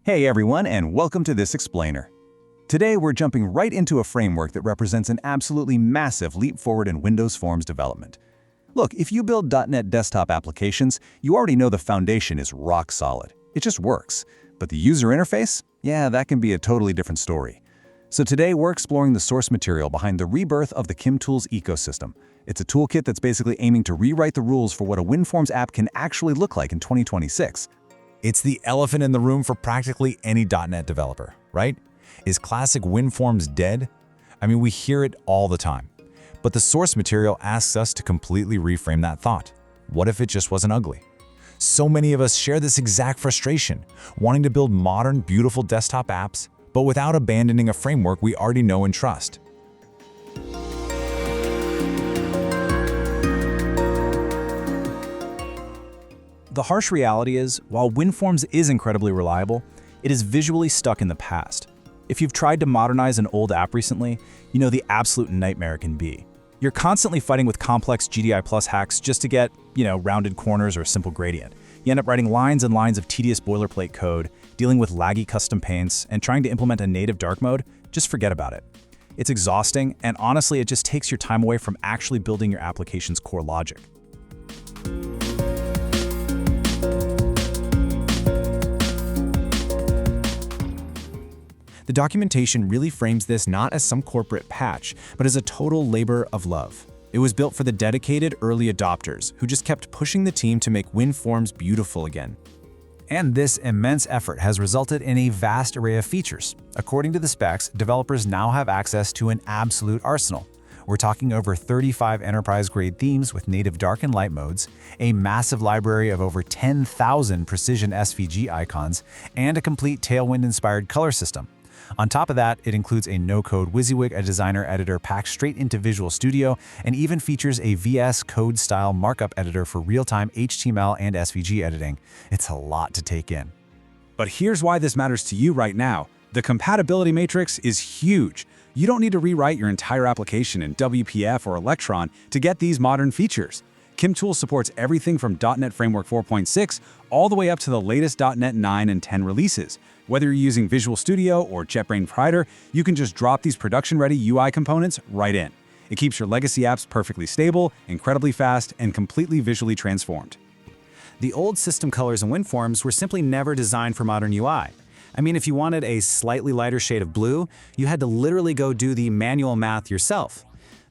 Hey everyone, and welcome to this explainer. Today we're jumping right into a framework that represents an absolutely massive leap forward in Windows Forms development. Look, if you build .NET desktop applications, you already know the foundation is rock solid. It just works. But the user interface? Yeah, that can be a totally different story. So today we're exploring the source material behind the rebirth of the KimTools ecosystem. It's a toolkit that's basically aiming to rewrite the rules for what a WinForms app can actually look like in 2026. It's the elephant in the room for practically any .NET developer, right? Is classic WinForms dead? I mean, we hear it all the time. But the source material asks us to completely reframe that thought. What if it just wasn't ugly? So many of us share this exact frustration, wanting to build modern, beautiful desktop apps, but without abandoning a framework we already know and trust. The harsh reality is, while WinForms is incredibly reliable, it is visually stuck in the past. If you've tried to modernize an old app recently, you know the absolute nightmare it can be. You're constantly fighting with complex GDI plus hacks just to get, rounded corners or a simple gradient. You end up writing lines and lines of tedious boilerplate code, dealing with laggy custom paints, and trying to implement a native dark mode. Just forget about it. It's exhausting, and honestly, it just takes your time away from actually building your application's core logic. The documentation really frames this not as some corporate patch, but as a total labor of love. It was built for the dedicated early adopters who just kept pushing the team to make WinForms beautiful again. And this immense effort has resulted in a vast array of features. According to the specs, developers now have access to an absolute arsenal. We're talking over 35 enterprise-grade themes with native dark and light modes, a massive library of over 10,000 Precision SVG icons, and a complete Tailwind-Inspired color system. On top of that, it includes a no-code WYSIWYG, a designer editor packed straight into Visual Studio, and even features a VS Code-style markup editor for real-time HTML and SVG editing. It's a lot to take in. But here's why this matters to you right now. The compatibility matrix is huge. You don't need to rewrite your entire application in WPF or Electron to get these modern features. KimTools supports everything from .NET Framework 4.6 all the way up to the latest .NET 9 and 10 releases. Whether you're using Visual Studio or JetBrains Prider, you can just drop these production-ready UI components right in. It keeps your legacy apps perfectly stable, incredibly fast, and completely visually transformed. The old system colors in WinForms were simply never designed for modern UI. I mean, if you wanted a slightly lighter shade of blue, you had to literally go do the manual math yourself.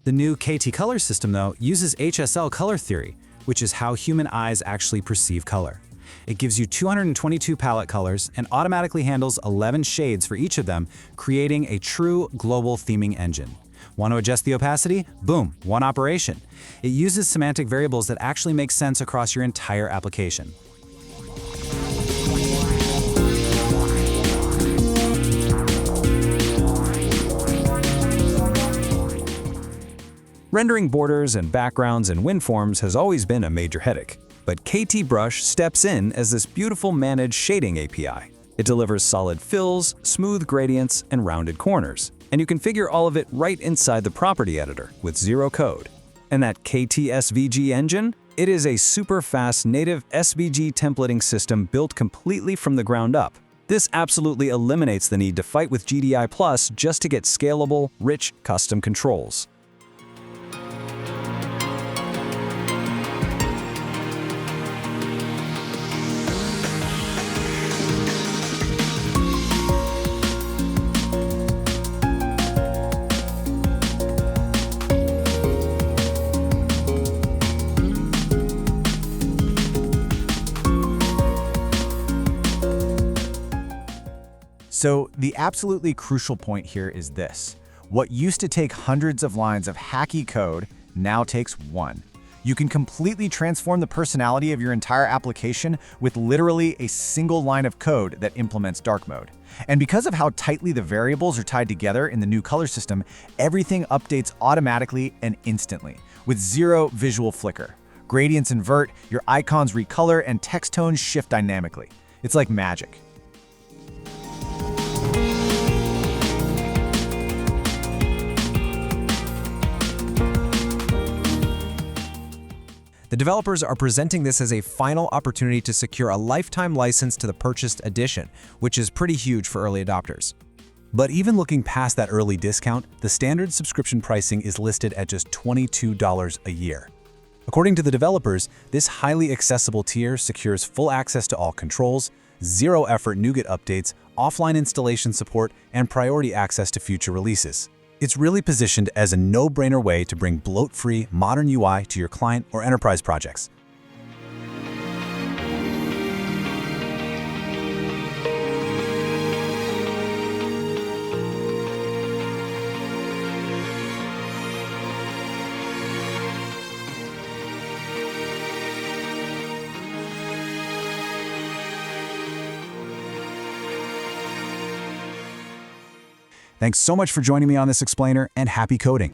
The new KT color system, though, uses HSL color theory, which is how human eyes actually perceive color. It gives you 222 palette colors and automatically handles 11 shades for each of them, creating a true global theming engine. Want to adjust the opacity? Boom, one operation. It uses semantic variables that actually make sense across your entire application. Rendering borders and backgrounds in WinForms has always been a major headache, but KT Brush steps in as this beautiful managed shading API. It delivers solid fills, smooth gradients, and rounded corners, and you configure all of it right inside the property editor with zero code. And that KT SVG engine? It is a super fast native SVG templating system built completely from the ground up. This absolutely eliminates the need to fight with GDI Plus just to get scalable, rich custom controls. So the absolutely crucial point here is this. What used to take hundreds of lines of hacky code now takes one. You can completely transform the personality of your entire application with literally a single line of code that implements dark mode. And because of how tightly the variables are tied together in the new color system, everything updates automatically and instantly, with zero visual flicker. Gradients invert, your icons recolor, and text tones shift dynamically. It's like magic. The developers are presenting this as a final opportunity to secure a lifetime license to the purchased edition, which is pretty huge for early adopters. But even looking past that early discount, the standard subscription pricing is listed at just $22 a year. According to the developers, this highly accessible tier secures full access to all controls, zero-effort NuGet updates, offline installation support, and priority access to future releases. It's really positioned as a no-brainer way to bring bloat-free, modern UI to your client or enterprise projects. Thanks so much for joining me on this explainer, and happy coding!